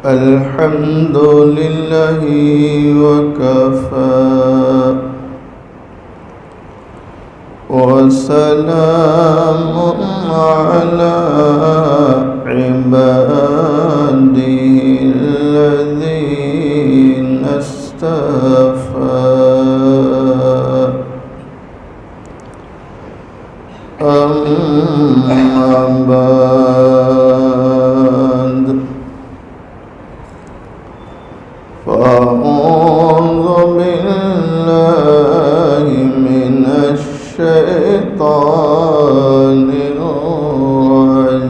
الحمد لله وكفى وسلام على عباده الذين اصطفى أما بعد فأعوذ بالله من الشيطان الرجيم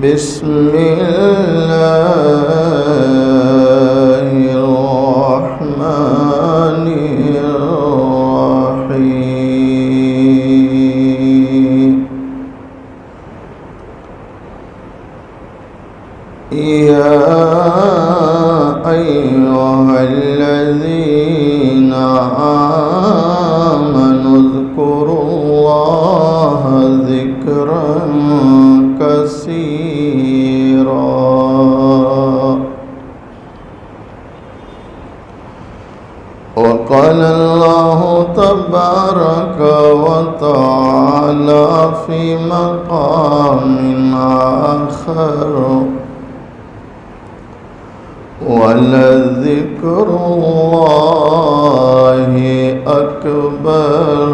بسم الله الرحمن الرحيم يا أيها الذين آمنوا اذكروا الله ذكرا كثيرا وقال الله تبارك وتعالى في مقام آخر ولذكر الله أكبر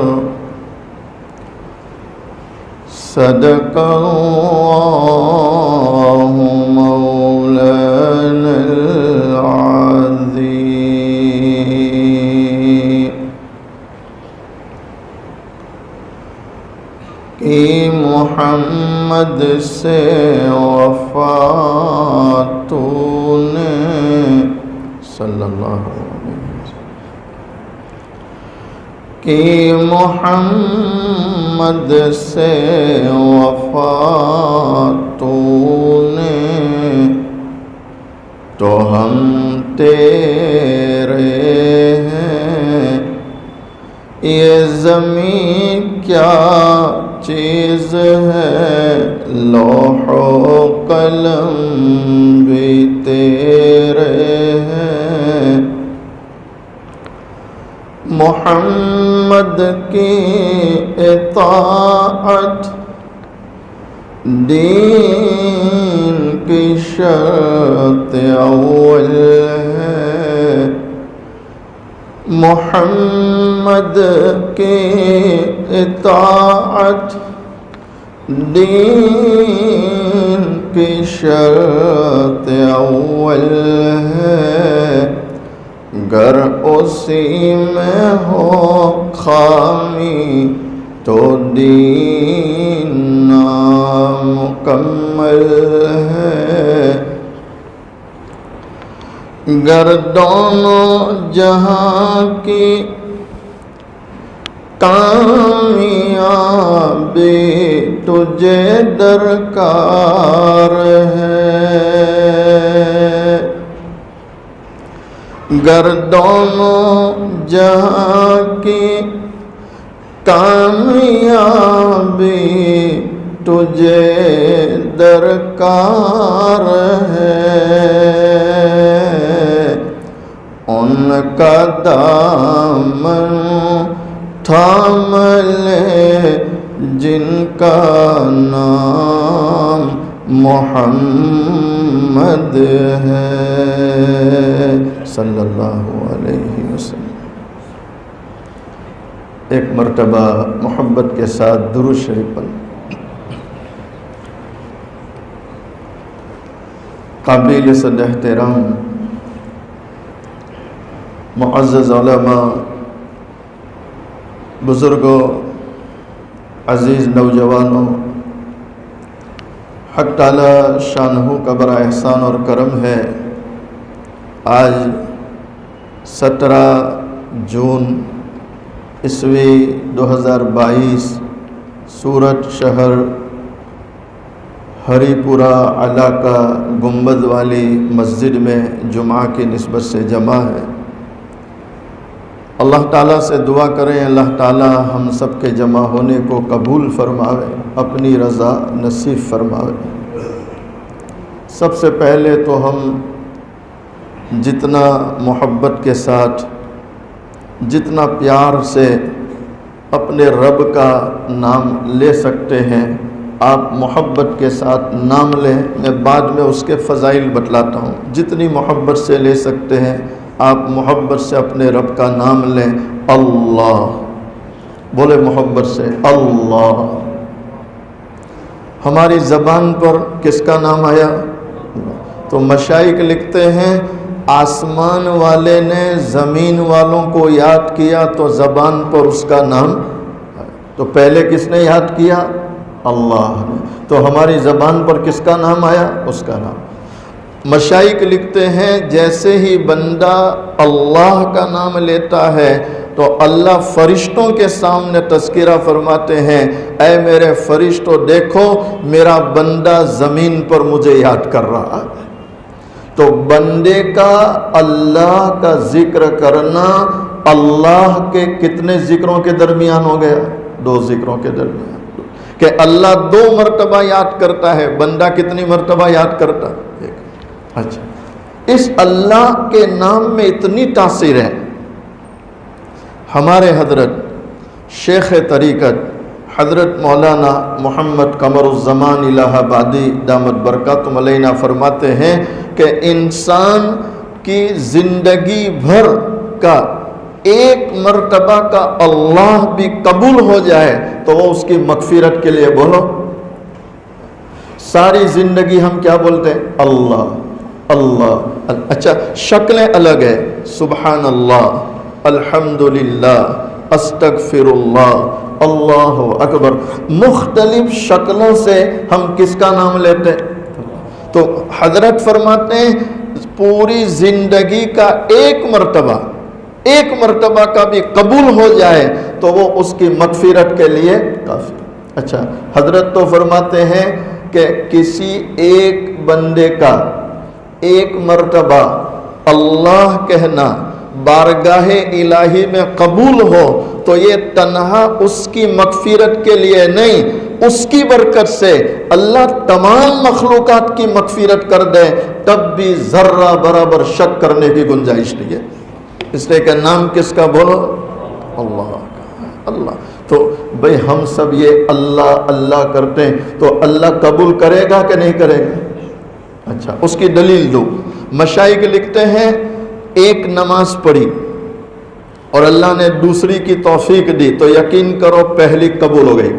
صدق الله مولانا العظيم کہ محمد سے وفا تو نے صلی اللہ علیہ وسلم کہ محمد سے وفا تو نے تو ہم تیرے ہیں یہ زمین کیا چیز ہے لوح و قلم بھی تیرے ہیں محمد کی اطاعت دین کی شرط اول ہے محمد کی اطاعت دین کی شرط اول ہے گر اسی میں ہو خامی تو دین نامکمل ہے گر دونوں جہاں کی کامیابی تجھے درکار ہے گر دونوں جہاں کی کامیابی تجھے درکار ہے ان کا دامن تھام لے جن کا نام محمد ہے صلی اللہ علیہ وسلم۔ ایک مرتبہ محبت کے ساتھ درود شریف پڑھ۔ قابل صد احترام معزز علماء، بزرگوں، عزیز نوجوانوں، حق تعالی شانہ کا بڑا احسان اور کرم ہے، آج 17 جون عیسوی 2022 سورت شہر ہری پورہ علاقہ گنبد والی مسجد میں جمعہ کی نسبت سے جمع ہے۔ اللہ تعالیٰ سے دعا کریں اللہ تعالیٰ ہم سب کے جمع ہونے کو قبول فرماوے۔ اپنی رضا نصیب فرمائے۔ سب سے پہلے تو ہم جتنا محبت کے ساتھ، جتنا پیار سے اپنے رب کا نام لے سکتے ہیں، آپ محبت کے ساتھ نام لیں۔ میں بعد میں اس کے فضائل بتلاتا ہوں۔ جتنی محبت سے لے سکتے ہیں آپ محبت سے اپنے رب کا نام لیں۔ اللہ، بولے محبت سے اللہ۔ ہماری زبان پر کس کا نام آیا؟ تو مشائخ لکھتے ہیں آسمان والے نے زمین والوں کو یاد کیا تو زبان پر اس کا نام، تو پہلے کس نے یاد کیا؟ اللہ نے۔ تو ہماری زبان پر کس کا نام آیا؟ اس کا نام۔ مشائخ لکھتے ہیں جیسے ہی بندہ اللہ کا نام لیتا ہے تو اللہ فرشتوں کے سامنے تذکرہ فرماتے ہیں، اے میرے فرشتوں دیکھو میرا بندہ زمین پر مجھے یاد کر رہا ہے۔ تو بندے کا اللہ کا ذکر کرنا اللہ کے کتنے ذکروں کے درمیان ہو گیا؟ 2 ذکروں کے درمیان، کہ اللہ 2 مرتبہ یاد کرتا ہے، بندہ کتنی مرتبہ یاد کرتا ہے؟ 1۔ اچھا، اس اللہ کے نام میں اتنی تاثیر ہے۔ ہمارے حضرت شیخ طریقت حضرت مولانا محمد قمر الزمان الہ آبادی دامت برکاتہم علینا فرماتے ہیں کہ انسان کی زندگی بھر کا 1 مرتبہ کا اللہ بھی قبول ہو جائے تو وہ اس کی مغفرت کے لیے بولو۔ ساری زندگی ہم کیا بولتے ہیں؟ اللہ اللہ۔ اچھا، شکلیں الگ ہے، سبحان اللہ، الحمدللہ، استغفر اللہ، اللہ اکبر، مختلف شکلوں سے ہم کس کا نام لیتے ہیں؟ تو حضرت فرماتے ہیں پوری زندگی کا 1 مرتبہ کا بھی قبول ہو جائے تو وہ اس کی مغفرت کے لیے کافی۔ اچھا، حضرت تو فرماتے ہیں کہ کسی ایک بندے کا 1 مرتبہ اللہ کہنا بارگاہ الہی میں قبول ہو تو یہ تنہا اس کی مغفرت کے لیے نہیں، اس کی برکت سے اللہ تمام مخلوقات کی مغفرت کر دے، تب بھی ذرہ برابر شک کرنے کی گنجائش نہیں ہے۔ اس لیے کہ نام کس کا بولو؟ اللہ کا۔ اللہ تو بھئی ہم سب یہ اللہ اللہ کرتے ہیں تو اللہ قبول کرے گا کہ نہیں کرے گا؟ اچھا، اس کی دلیل دو۔ مشائخ لکھتے ہیں ایک نماز پڑھی اور اللہ نے دوسری کی توفیق دی تو یقین کرو پہلی قبول ہو گئی۔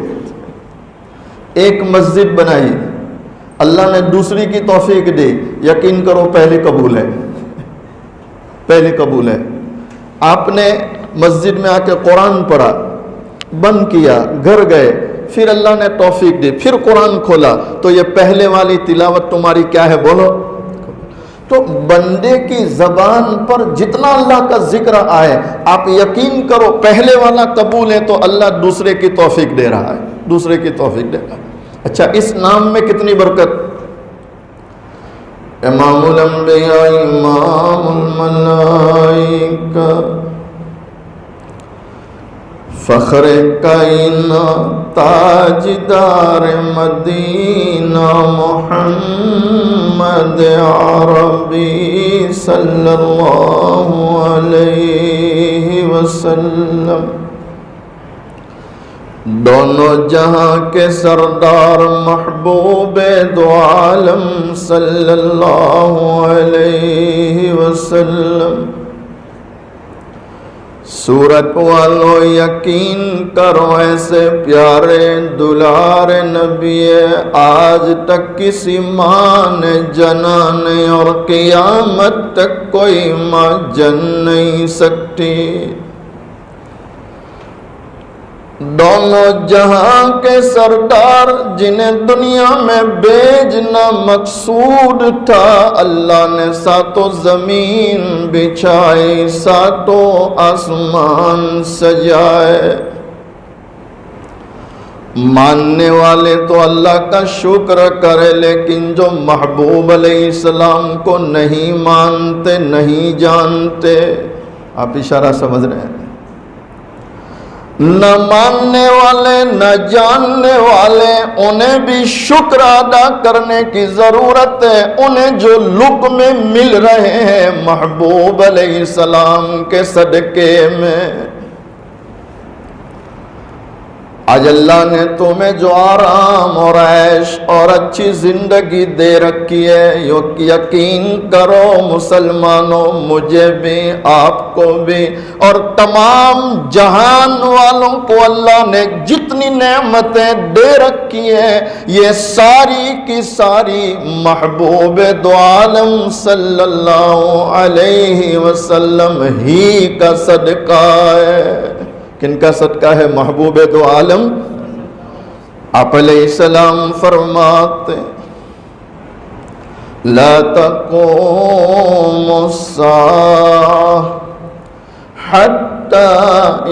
ایک مسجد بنائی، اللہ نے دوسری کی توفیق دی، یقین کرو پہلی قبول ہے، پہلی قبول ہے۔ آپ نے مسجد میں آ کے قرآن پڑھا، بند کیا، گھر گئے، پھر اللہ نے توفیق دی، پھر قرآن کھولا تو یہ پہلے والی تلاوت تمہاری کیا ہے؟ بولو۔ تو بندے کی زبان پر جتنا اللہ کا ذکر آئے آپ یقین کرو پہلے والا قبول ہے تو اللہ دوسرے کی توفیق دے رہا ہے، دوسرے کی توفیق دے رہا ہے۔ اچھا، اس نام میں کتنی برکت؟ امام الانبیاء امام الملائکہ فخر کائنات تاجدار مدینہ محمد عربی صلی اللہ علیہ وسلم، دونوں جہاں کے سردار محبوب دو عالم صلی اللہ علیہ وسلم۔ سورت والو یقین کرو ایسے پیارے دلار نبی آج تک کسی ماں نے جنا نہیں اور قیامت تک کوئی ماں جن نہیں سکتی۔ دونوں جہاں کے سردار جنہیں دنیا میں بھیجنا مقصود تھا، اللہ نے 7 زمین بچھائی، 7 آسمان سجائے۔ ماننے والے تو اللہ کا شکر کرے، لیکن جو محبوب علیہ السلام کو نہیں مانتے، نہیں جانتے، آپ اشارہ سمجھ رہے ہیں؟ نہ ماننے والے نہ جاننے والے انہیں بھی شکر ادا کرنے کی ضرورت ہے. انہیں جو لقمے مل رہے ہیں محبوب علیہ السلام کے صدقے میں. آج اللہ نے تمہیں جو آرام اور عیش اور اچھی زندگی دے رکھی ہے، یقین کرو مسلمانوں، مجھے بھی آپ کو بھی اور تمام جہان والوں کو اللہ نے جتنی نعمتیں دے رکھی ہیں یہ ساری کی ساری محبوب دو عالم صلی اللہ علیہ وسلم ہی کا صدقہ ہے. کن کا صدقہ ہے؟ محبوب دو عالم. آپ علیہ السلام فرماتے لا تقوم الساعة حتى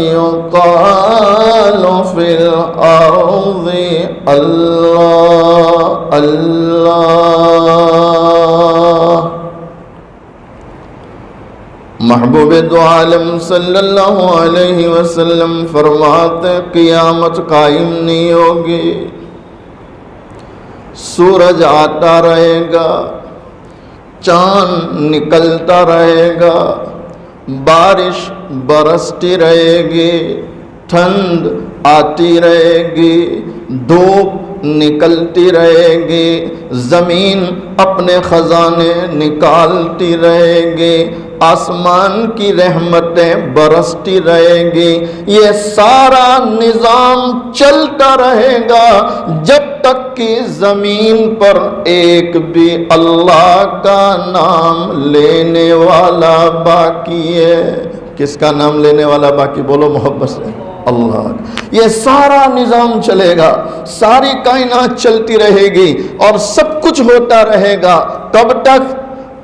يقال في الأرض اللہ اللہ. محبوب دو عالم صلی اللہ علیہ وسلم فرماتے قیامت قائم نہیں ہوگی، سورج آتا رہے گا، چاند نکلتا رہے گا، بارش برستی رہے گی، ٹھنڈ آتی رہے گی، دھوپ نکلتی رہے گی، زمین اپنے خزانے نکالتی رہے گی، آسمان کی رحمتیں برستی رہے گی. یہ سارا نظام چلتا رہے گا جب تک کہ زمین پر ایک بھی اللہ کا نام لینے والا باقی ہے. کس کا نام لینے والا باقی؟ بولو محبت سے. اللہ. یہ سارا نظام چلے گا، ساری کائنات چلتی رہے گی اور سب کچھ ہوتا رہے گا. کب تک؟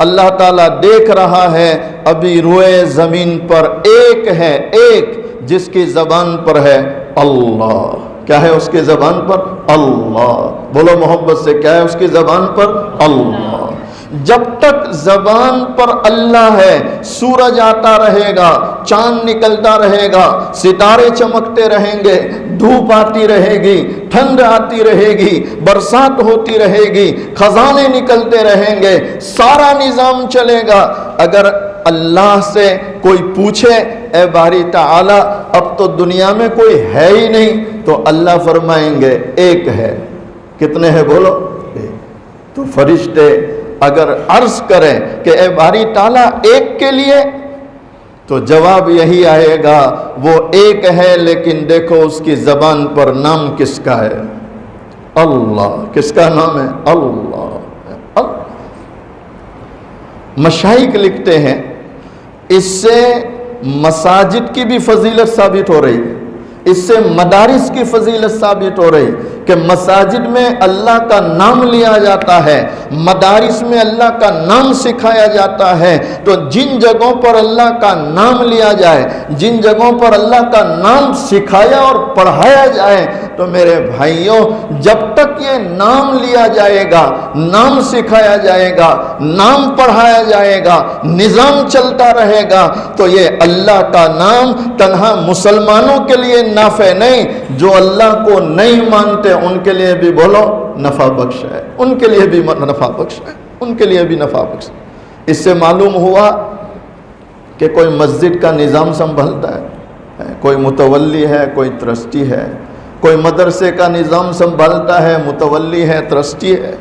اللہ تعالیٰ دیکھ رہا ہے ابھی روئے زمین پر ایک ہے، ایک جس کی زبان پر ہے اللہ. کیا ہے اس کی زبان پر؟ اللہ. بولو محبت سے، کیا ہے اس کی زبان پر؟ اللہ. جب تک زبان پر اللہ ہے سورج آتا رہے گا، چاند نکلتا رہے گا، ستارے چمکتے رہیں گے، دھوپ آتی رہے گی، ٹھنڈ آتی رہے گی، برسات ہوتی رہے گی، خزانے نکلتے رہیں گے، سارا نظام چلے گا. اگر اللہ سے کوئی پوچھے اے باری تعالی اب تو دنیا میں کوئی ہے ہی نہیں، تو اللہ فرمائیں گے ایک ہے. کتنے ہیں بولو؟ تو فرشتے اگر عرض کریں کہ اے باری تعالیٰ ایک کے لیے، تو جواب یہی آئے گا وہ ایک ہے لیکن دیکھو اس کی زبان پر نام کس کا ہے؟ اللہ. کس کا نام ہے؟ اللہ. مشائخ لکھتے ہیں اس سے مساجد کی بھی فضیلت ثابت ہو رہی، اس سے مدارس کی فضیلت ثابت ہو رہی کہ مساجد میں اللہ کا نام لیا جاتا ہے، مدارس میں اللہ کا نام سکھایا جاتا ہے. تو جن جگہوں پر اللہ کا نام لیا جائے، جن جگہوں پر اللہ کا نام سکھایا اور پڑھایا جائے، تو میرے بھائیوں جب تک یہ نام لیا جائے گا، نام سکھایا جائے گا، نام پڑھایا جائے گا، نظام چلتا رہے گا، تو یہ اللہ کا نام تنہا مسلمانوں کے لیے نافع نہیں، جو اللہ کو نہیں مانتے ان کے لیے بھی بولو نفع بخش ہے، ان کے لیے بھی نفع بخش ہے، ان کے لیے بھی نفع بخش ہے. اس سے معلوم ہوا کہ کوئی مسجد کا نظام سنبھالتا ہے، کوئی متولی ہے، کوئی ٹرسٹی ہے، کوئی مدرسے کا نظام سنبھالتا ہے، متولی ہے، ٹرسٹی ہے.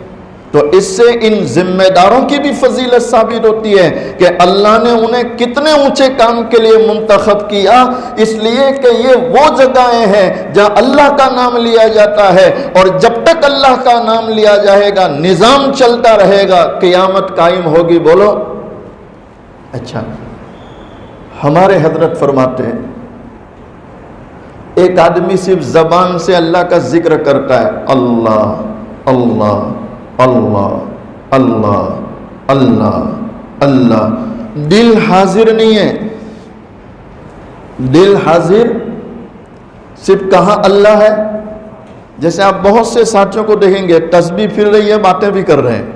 تو اس سے ان ذمہ داروں کی بھی فضیلت ثابت ہوتی ہے کہ اللہ نے انہیں کتنے اونچے کام کے لیے منتخب کیا، اس لیے کہ یہ وہ جگہیں ہیں جہاں اللہ کا نام لیا جاتا ہے، اور جب تک اللہ کا نام لیا جائے گا نظام چلتا رہے گا، قیامت قائم ہوگی. بولو. اچھا، ہمارے حضرت فرماتے ہیں ایک آدمی صرف زبان سے اللہ کا ذکر کرتا ہے، اللہ اللہ اللہ اللہ اللہ اللہ، دل حاضر نہیں ہے. دل حاضر صرف کہاں اللہ ہے. جیسے آپ بہت سے ساتھیوں کو دیکھیں گے تسبیح پھر رہی ہے، باتیں بھی کر رہے ہیں.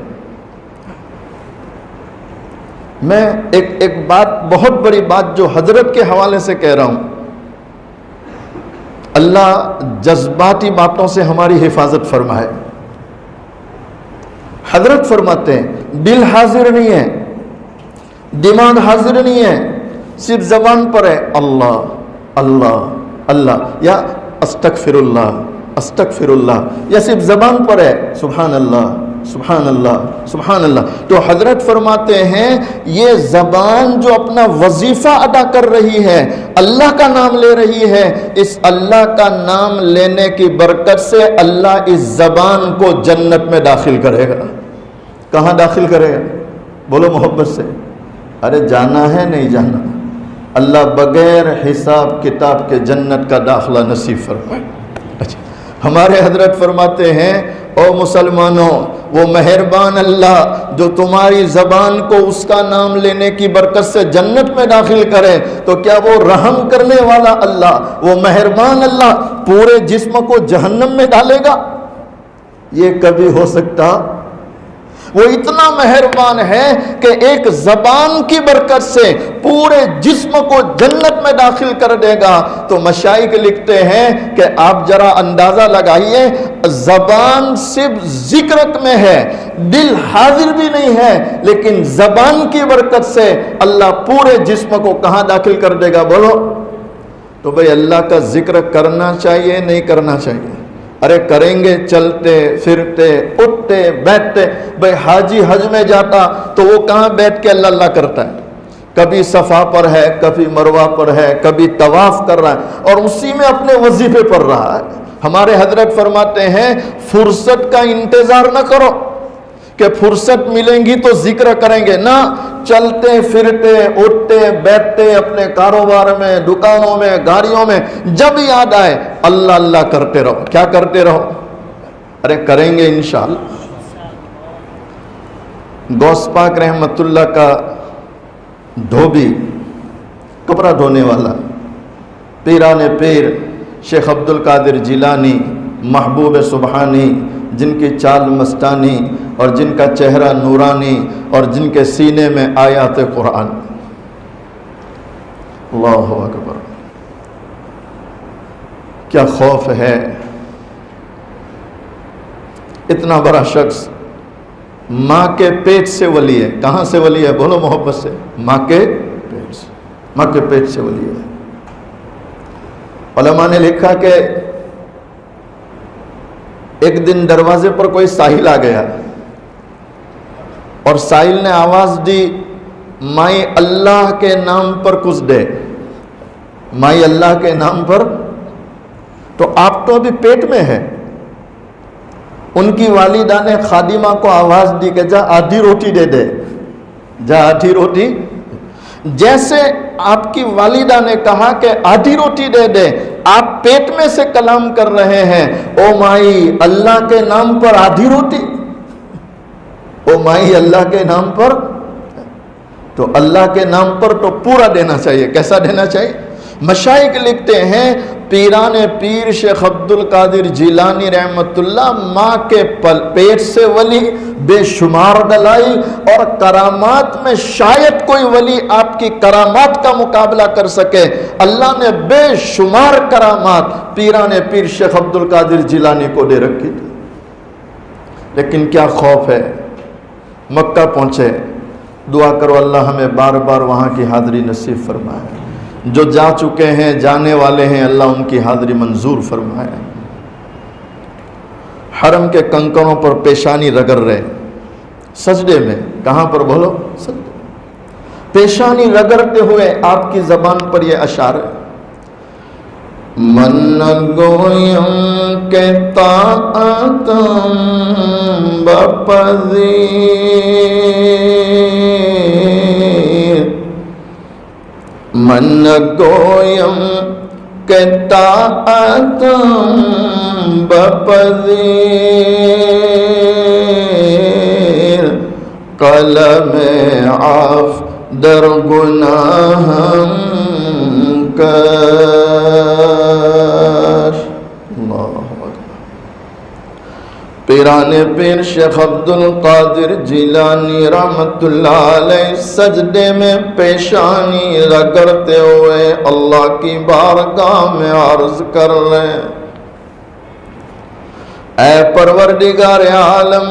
میں ایک بات، بہت بڑی بات جو حضرت کے حوالے سے کہہ رہا ہوں. اللہ جذباتی باتوں سے ہماری حفاظت فرمائے۔ حضرت فرماتے ہیں دل حاضر نہیں ہے، دماغ حاضر نہیں ہے، صرف زبان پر ہے اللہ اللہ اللہ یا استغفر اللہ استغفر اللہ، یا صرف زبان پر ہے سبحان اللہ سبحان اللہ سبحان اللہ۔ تو حضرت فرماتے ہیں یہ زبان جو اپنا وظیفہ ادا کر رہی ہے، اللہ کا نام لے رہی ہے، اس اللہ کا نام لینے کی برکت سے اللہ اس زبان کو جنت میں داخل کرے گا۔ کہاں داخل کرے گا؟ بولو محبت سے۔ ارے جانا ہے نہیں جانا؟ اللہ بغیر حساب کتاب کے جنت کا داخلہ نصیب فرمائے۔ اچھا، ہمارے حضرت فرماتے ہیں او مسلمانوں، وہ مہربان اللہ جو تمہاری زبان کو اس کا نام لینے کی برکت سے جنت میں داخل کرے، تو کیا وہ رحم کرنے والا اللہ، وہ مہربان اللہ پورے جسم کو جہنم میں ڈالے گا؟ یہ کبھی ہو سکتا؟ وہ اتنا مہربان ہے کہ ایک زبان کی برکت سے پورے جسم کو جنت میں داخل کر دے گا۔ تو مشائخ لکھتے ہیں کہ آپ ذرا اندازہ لگائیے، زبان صرف ذکرت میں ہے، دل حاضر بھی نہیں ہے، لیکن زبان کی برکت سے اللہ پورے جسم کو کہاں داخل کر دے گا؟ بولو۔ تو بھئی اللہ کا ذکر کرنا چاہیے نہیں کرنا چاہیے؟ ارے کریں گے، چلتے پھرتے اٹھتے بیٹھتے۔ بھئی حاجی حج میں جاتا تو وہ کہاں بیٹھ کے اللہ اللہ کرتا ہے؟ کبھی صفا پر ہے، کبھی مروہ پر ہے، کبھی طواف کر رہا ہے اور اسی میں اپنے وظیفے پڑھ رہا ہے۔ ہمارے حضرت فرماتے ہیں فرصت کا انتظار نہ کرو کہ فرصت ملیں گی تو ذکر کریں گے، نہ، چلتے پھرتے اٹھتے بیٹھتے اپنے کاروبار میں، دکانوں میں، گاڑیوں میں، جب یاد آئے اللہ اللہ کرتے رہو۔ کیا کرتے رہو؟ ارے کریں گے انشاءاللہ۔ غوث پاک رحمت اللہ کا دھوبی، کپڑا دھونے والا، پیران پیر شیخ عبد القادر جیلانی محبوب سبحانی، جن کی چال مستانی اور جن کا چہرہ نورانی اور جن کے سینے میں آیات قرآن۔ اللہ اکبر، کیا خوف ہے! اتنا بڑا شخص ماں کے پیٹ سے ولی ہے۔ کہاں سے ولی ہے؟ بولو محبت سے۔ ماں کے پیٹ سے، ماں کے پیٹ سے ولی ہے۔ علماء نے لکھا کہ ایک دن دروازے پر کوئی سائل آ گیا اور سائل نے آواز دی مائی اللہ کے نام پر کچھ دے، مائی اللہ کے نام پر۔ تو آپ تو ابھی پیٹ میں ہے۔ ان کی والدہ نے خادمہ کو آواز دی کہ جا آدھی روٹی دے دے، جا آدھی روٹی۔ جیسے آپ کی والدہ نے کہا کہ آدھی روٹی دے دے، آپ پیٹ میں سے کلام کر رہے ہیں او مائی اللہ کے نام پر آدھی روٹی، او مائی اللہ کے نام پر۔ تو اللہ کے نام پر تو پورا دینا چاہیے۔ کیسا دینا چاہیے؟ مشائخ لکھتے ہیں پیران پیر شیخ عبد القادر جیلانی رحمت اللہ ماں کے پیٹ سے ولی، بے شمار دلائی اور کرامات میں شاید کوئی ولی آپ کی کرامات کا مقابلہ کر سکے۔ اللہ نے بے شمار کرامات پیران پیر شیخ عبد القادر جیلانی کو دے رکھی تھی، لیکن کیا خوف ہے! مکہ پہنچے، دعا کرو اللہ ہمیں بار بار وہاں کی حاضری نصیب فرمائے۔ جو جا چکے ہیں، جانے والے ہیں، اللہ ان کی حاضری منظور فرمائے۔ حرم کے کنکروں پر پیشانی رگڑ رہے سجدے میں۔ کہاں پر؟ بولو سجدے۔ پیشانی رگڑتے ہوئے آپ کی زبان پر یہ اشعار ہے، من گویم کے طاعتم بپذیر، من گویم کہ طاعتم بپذیر، قلم عفو در گناہم کش۔ اللہ اکبر۔ پیران پیر شیخ عبد القادر جیلانی رحمت اللہ علیہ سجدے میں پیشانی رگڑتے ہوئے اللہ کی بارگاہ میں عرض کر رہے ہیں، اے پروردگار عالم،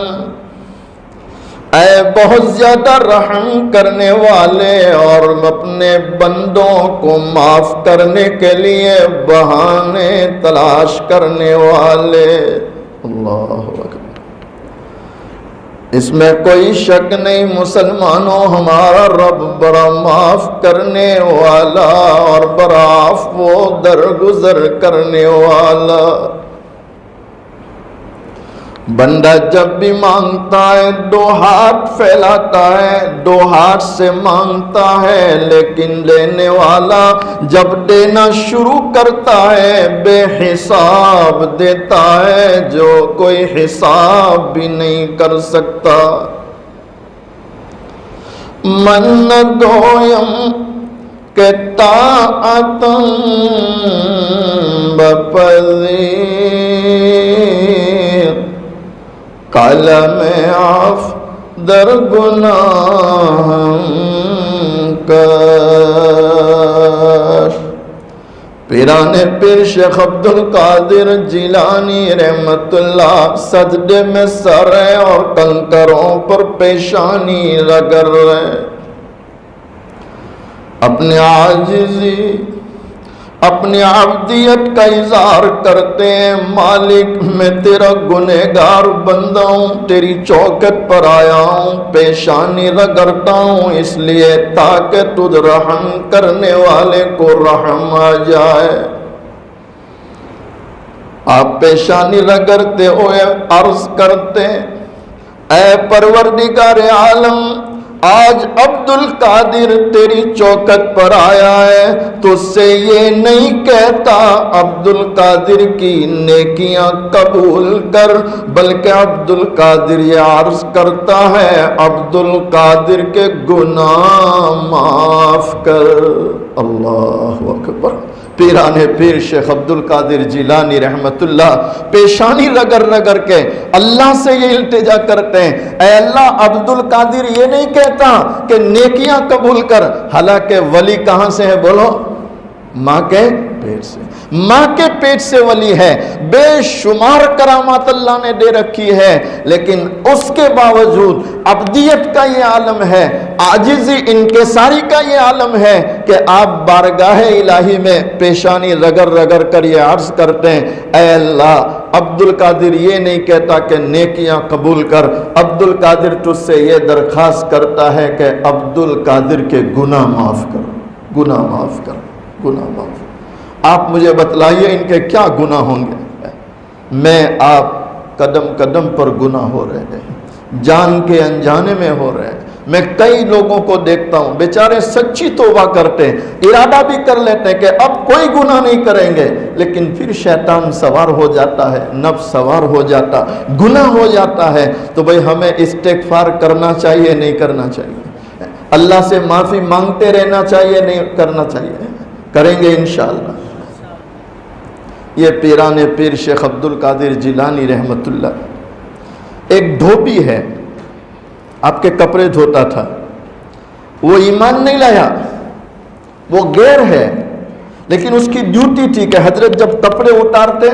اے بہت زیادہ رحم کرنے والے اور اپنے بندوں کو معاف کرنے کے لیے بہانے تلاش کرنے والے، اللہ اکبر۔ اس میں کوئی شک نہیں مسلمانوں، ہمارا رب بڑا معاف کرنے والا اور بڑا عفو درگزر کرنے والا۔ بندہ جب بھی مانگتا ہے دو ہاتھ پھیلاتا ہے، دو ہاتھ سے مانگتا ہے، لیکن لینے والا جب دینا شروع کرتا ہے بے حساب دیتا ہے، جو کوئی حساب بھی نہیں کر سکتا۔ من دویم کہ طاعتم بپذیر قلم عف در گناہ کش۔ پیران پیر شیخ عبد القادر جیلانی رحمت اللہ سجدے میں سر اور کنکروں پر پیشانی رگڑ رہے، اپنے عاجزی، اپنی عبدیت کا اظہار کرتے ہیں، مالک میں تیرا گنہگار بندہ ہوں، تیری چوکھٹ پر آیا ہوں، پیشانی رگڑتا ہوں اس لیے تاکہ تجھ رحم کرنے والے کو رحم آ جائے۔ آپ پیشانی رگڑتے ہوئے عرض کرتے، اے پروردگار عالم، آج عبد القادر تیری چوکھٹ پر آیا ہے، تو اس سے یہ نہیں کہتا عبد القادر کی نیکیاں قبول کر، بلکہ عبد القادر یہ عرض کرتا ہے عبد القادر کے گناہ معاف کر۔ اللہ اکبر۔ پیران پیر شیخ عبد القادر جیلانی رحمت اللہ پیشانی رگڑ رگڑ کے اللہ سے یہ التجا کرتے ہیں، اے اللہ عبد القادر یہ نہیں کہتا کہ نیکیاں قبول کر، حالانکہ ولی کہاں سے ہے بولو؟ ماں کے پیٹ سے۔ ماں کے پیٹ سے ولی ہے، بے شمار کرامات اللہ نے دے رکھی ہے، لیکن اس کے باوجود عبدیت کا یہ عالم ہے، عاجزی انکساری کا یہ عالم ہے کہ آپ بارگاہ الہی میں پیشانی رگڑ رگڑ کر یہ عرض کرتے ہیں، اے اللہ عبد القادر یہ نہیں کہتا کہ نیکیاں قبول کر، عبد القادر تجھ سے یہ درخواست کرتا ہے کہ عبد القادر کے گناہ معاف کر، گناہ معاف کر، گناہ معاف کر۔ آپ مجھے بتلائیے ان کے کیا گناہ ہوں گے؟ میں آپ قدم قدم پر گناہ ہو رہے ہیں، جان کے انجانے میں ہو رہے ہیں۔ میں کئی لوگوں کو دیکھتا ہوں بیچارے سچی توبہ کرتے ہیں، ارادہ بھی کر لیتے ہیں کہ اب کوئی گناہ نہیں کریں گے، لیکن پھر شیطان سوار ہو جاتا ہے، نفس سوار ہو جاتا، گناہ ہو جاتا ہے۔ تو بھئی ہمیں استغفار کرنا چاہیے نہیں کرنا چاہیے؟ اللہ سے معافی مانگتے رہنا چاہیے نہیں کرنا چاہیے؟ کریں گے انشاءاللہ۔ یہ پیران پیر شیخ عبد القادر جیلانی رحمت اللہ، ایک دھوبی ہے، آپ کے کپڑے دھوتا تھا، وہ ایمان نہیں لایا، وہ غیر ہے، لیکن اس کی ڈیوٹی تھی کہ حضرت جب کپڑے اتارتے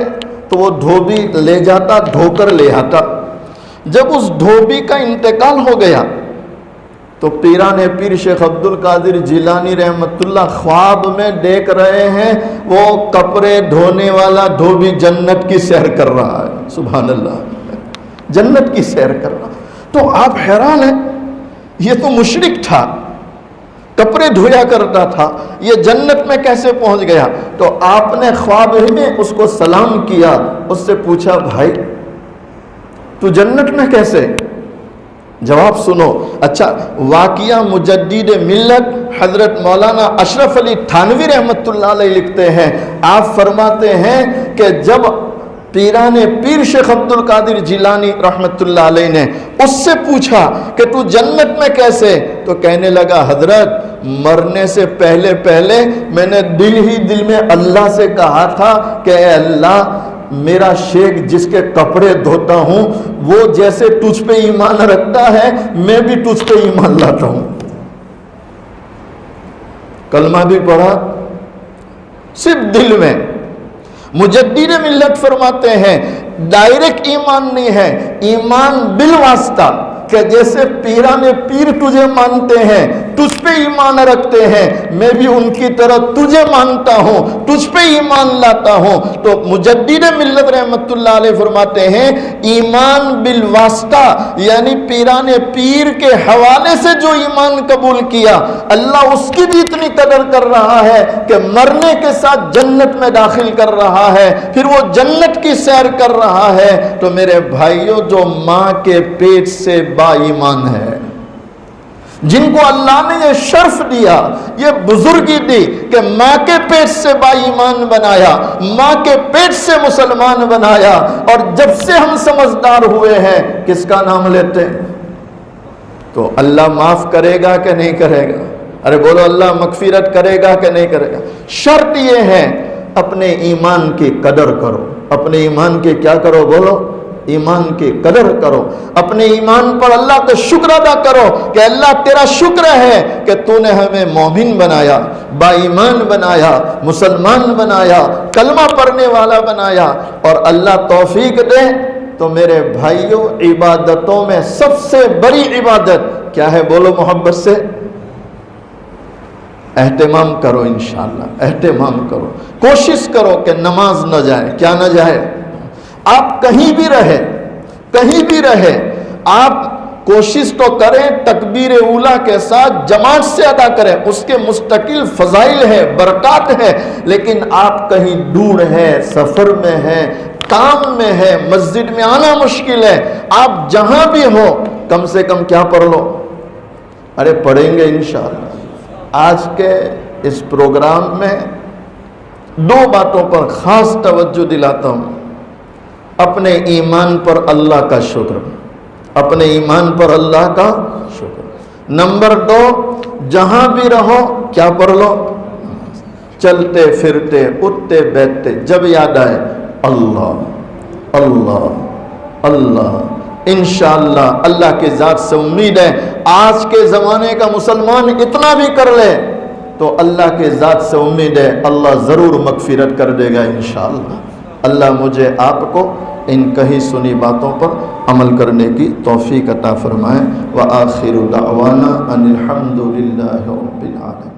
تو وہ دھوبی لے جاتا، دھو کر لے آتا۔ جب اس دھوبی کا انتقال ہو گیا تو پیران پیر شیخ عبد القادر جیلانی رحمت اللہ خواب میں دیکھ رہے ہیں وہ کپڑے دھونے والا دھوبی جنت کی سیر کر رہا ہے، سبحان اللہ، جنت کی سیر کر رہا۔ تو آپ حیران ہیں، یہ تو مشرک تھا، کپڑے دھویا کرتا تھا، یہ جنت میں کیسے پہنچ گیا؟ تو آپ نے خواب میں اس کو سلام کیا، اس سے پوچھا بھائی تو جنت میں کیسے؟ جواب سنو۔ اچھا، واقعہ مجدد ملت حضرت مولانا اشرف علی تھانوی رحمت اللہ علیہ لکھتے ہیں، آپ فرماتے ہیں کہ جب پیران پیر شیخ عبد القادر جیلانی رحمت اللہ علیہ نے اس سے پوچھا کہ تو جنت میں کیسے، تو کہنے لگا حضرت مرنے سے پہلے میں نے دل ہی دل میں اللہ سے کہا تھا کہ اے اللہ میرا شیخ جس کے کپڑے دھوتا ہوں وہ جیسے تجھ پہ ایمان رکھتا ہے میں بھی تجھ پہ ایمان لاتا ہوں. کلمہ بھی پڑھا صرف دل میں. مجدد ملت فرماتے ہیں ڈائریکٹ ایمان نہیں ہے، ایمان بالواسطہ، کہ جیسے پیران پیر تجھے مانتے ہیں، تجھ پہ ایمان رکھتے ہیں، میں بھی ان کی طرح تجھے مانتا ہوں، تجھ پہ ایمان لاتا ہوں. تو مجدد ملت رحمت اللہ علیہ فرماتے ہیں ایمان بالواسطہ یعنی پیران پیر کے حوالے سے جو ایمان قبول کیا اللہ اس کی بھی اتنی قدر کر رہا ہے کہ مرنے کے ساتھ جنت میں داخل کر رہا ہے، پھر وہ جنت کی سیر کر رہا ہے. تو میرے بھائیوں جو ماں کے پیٹ سے با ایمان ہے، جن کو اللہ نے یہ شرف دیا، یہ بزرگی دی کہ ماں کے پیٹ سے با ایمان بنایا، ماں کے پیٹ سے مسلمان بنایا، اور جب سے ہم سمجھدار ہوئے ہیں کس کا نام لیتے ہیں؟ تو اللہ معاف کرے گا کہ نہیں کرے گا؟ ارے بولو اللہ مغفرت کرے گا کہ نہیں کرے گا؟ شرط یہ ہے اپنے ایمان کی قدر کرو. اپنے ایمان کے کیا کرو؟ بولو ایمان کی قدر کرو. اپنے ایمان پر اللہ کا شکر ادا کرو کہ اللہ تیرا شکر ہے کہ تو نے ہمیں مومن بنایا، با ایمان بنایا، مسلمان بنایا، کلمہ پڑھنے والا بنایا. اور اللہ توفیق دے تو میرے بھائیوں عبادتوں میں سب سے بڑی عبادت کیا ہے؟ بولو محبت سے اہتمام کرو. انشاءاللہ اہتمام کرو، کوشش کرو کہ نماز نہ جائے. کیا نہ جائے؟ آپ کہیں بھی رہے آپ کوشش تو کریں تکبیر اولیٰ کے ساتھ جماعت سے ادا کریں، اس کے مستقل فضائل ہے، برکات ہے. لیکن آپ کہیں دور ہیں، سفر میں ہیں، کام میں ہے، مسجد میں آنا مشکل ہے، آپ جہاں بھی ہو کم سے کم کیا پڑھ لو؟ ارے پڑھیں گے انشاءاللہ. آج کے اس پروگرام میں دو باتوں پر خاص توجہ دلاتا ہوں. اپنے ایمان پر اللہ کا شکر، اپنے ایمان پر اللہ کا شکر. نمبر 2 جہاں بھی رہو کیا پڑھ لو؟ چلتے پھرتے اٹھتے بیٹھتے جب یاد آئے اللہ اللہ اللہ. انشاءاللہ اللہ کی ذات سے امید ہے آج کے زمانے کا مسلمان اتنا بھی کر لے تو اللہ کے ذات سے امید ہے اللہ ضرور مغفرت کر دے گا انشاءاللہ. اللہ مجھے آپ کو ان کہی سنی باتوں پر عمل کرنے کی توفیق عطا فرمائے. وآخر دعوانا ان الحمد للہ رب العالمین.